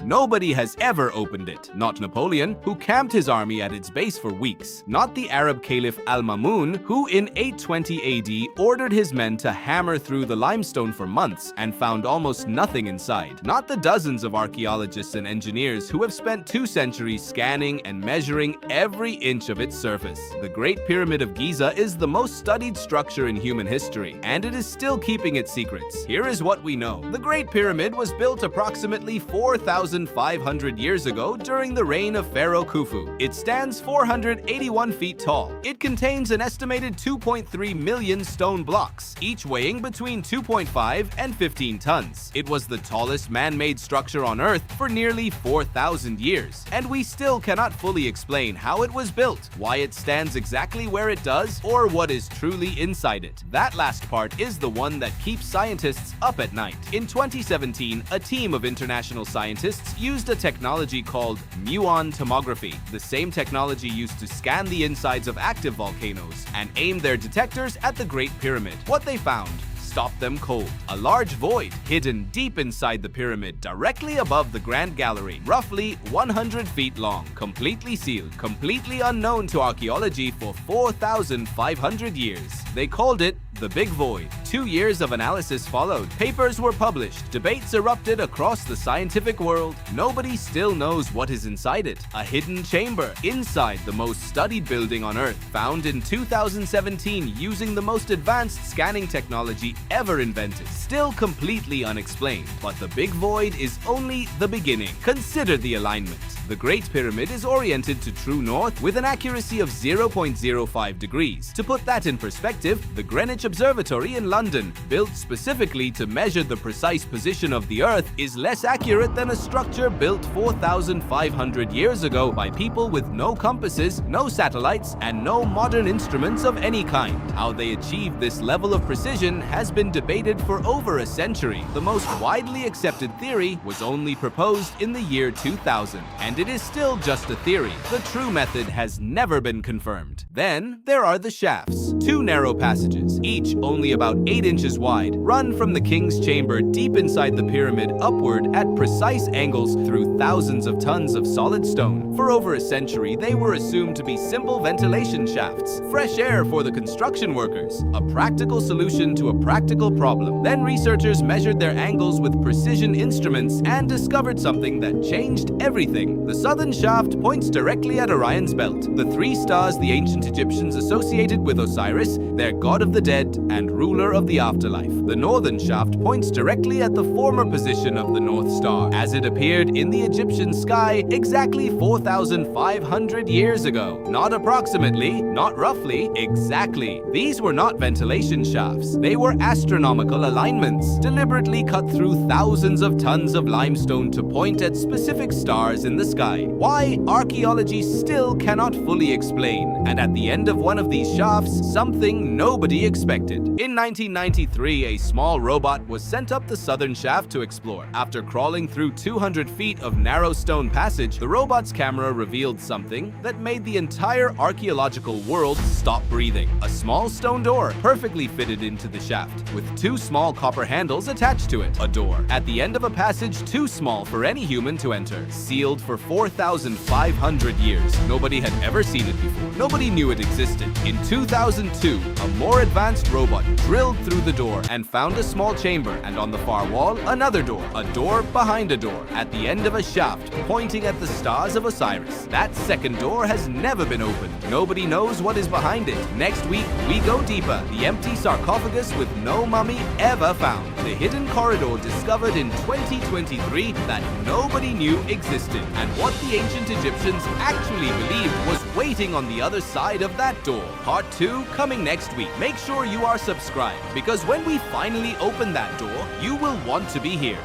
Nobody has ever opened it. Not Napoleon, who camped his army at its base for weeks. Not the Arab Caliph Al-Mamun, who in 820 AD ordered his men to hammer through the limestone for months and found almost nothing inside. Not the dozens of archaeologists and engineers who have spent 2 centuries scanning and measuring every inch of its surface. The Great Pyramid of Giza is the most studied structure in human history, and it is still keeping its secrets. Here is what we know. The Great Pyramid was built approximately 4,500 years ago during the reign of Pharaoh Khufu. It stands 481 feet tall. It contains an estimated 2.3 million stone blocks, each weighing between 2.5 and 15 tons. It was the tallest man-made structure on Earth for nearly 4,000 years, and we still cannot fully explain how it was built, why it stands exactly where it does, or what is truly inside it. That last part is the one that keeps scientists up at night. In 2017, a team of international scientists used a technology called muon tomography, the same technology used to scan the insides of active volcanoes, and aimed their detectors at the Great Pyramid. What they found stopped them cold. A large void hidden deep inside the pyramid, directly above the Grand Gallery, roughly 100 feet long, completely sealed, completely unknown to archaeology for 4,500 years. They called it the Big Void. 2 years of analysis followed. Papers were published. Debates erupted across the scientific world. Nobody still knows what is inside it. A hidden chamber inside the most studied building on Earth, found in 2017 using the most advanced scanning technology ever invented. Still completely unexplained. But the Big Void is only the beginning. Consider the alignment. The Great Pyramid is oriented to true north with an accuracy of 0.05 degrees. To put that in perspective, the Greenwich Observatory in London, built specifically to measure the precise position of the Earth, is less accurate than a structure built 4,500 years ago by people with no compasses, no satellites, and no modern instruments of any kind. How they achieved this level of precision has been debated for over a century. The most widely accepted theory was only proposed in the year 2000, and it is still just a theory. The true method has never been confirmed. Then there are the shafts. 2 narrow passages, each only about 8 inches wide, run from the king's chamber deep inside the pyramid upward at precise angles through thousands of tons of solid stone. For over a century, they were assumed to be simple ventilation shafts, fresh air for the construction workers, a practical solution to a practical problem. Then researchers measured their angles with precision instruments and discovered something that changed everything. The southern shaft points directly at Orion's belt, the 3 stars the ancient Egyptians associated with Osiris, their god of the dead and ruler of the afterlife. The northern shaft points directly at the former position of the North Star, as it appeared in the Egyptian sky exactly 4,500 years ago. Not approximately, not roughly, exactly. These were not ventilation shafts. They were astronomical alignments, deliberately cut through thousands of tons of limestone to point at specific stars in the sky. Why? Archaeology still cannot fully explain. And at the end of one of these shafts, something nobody expected. In 1993, a small robot was sent up the southern shaft to explore. After crawling through 200 feet of narrow stone passage, the robot's camera revealed something that made the entire archaeological world stop breathing. A small stone door, perfectly fitted into the shaft, with 2 small copper handles attached to it. A door at the end of a passage too small for any human to enter, sealed for 4,500 years. Nobody had ever seen it before. Nobody knew it existed. In 2002, a more advanced robot drilled through the door and found a small chamber, and on the far wall, another door. A door behind a door, at the end of a shaft, pointing at the stars of Osiris. That second door has never been opened. Nobody knows what is behind it. Next week, we go deeper. The empty sarcophagus with no mummy ever found. The hidden corridor discovered in 2023 that nobody knew existed, and what the ancient Egyptians actually believed was waiting on the other side of that door. Part 2 coming next week. Make sure you are subscribed, because when we finally open that door, you will want to be here.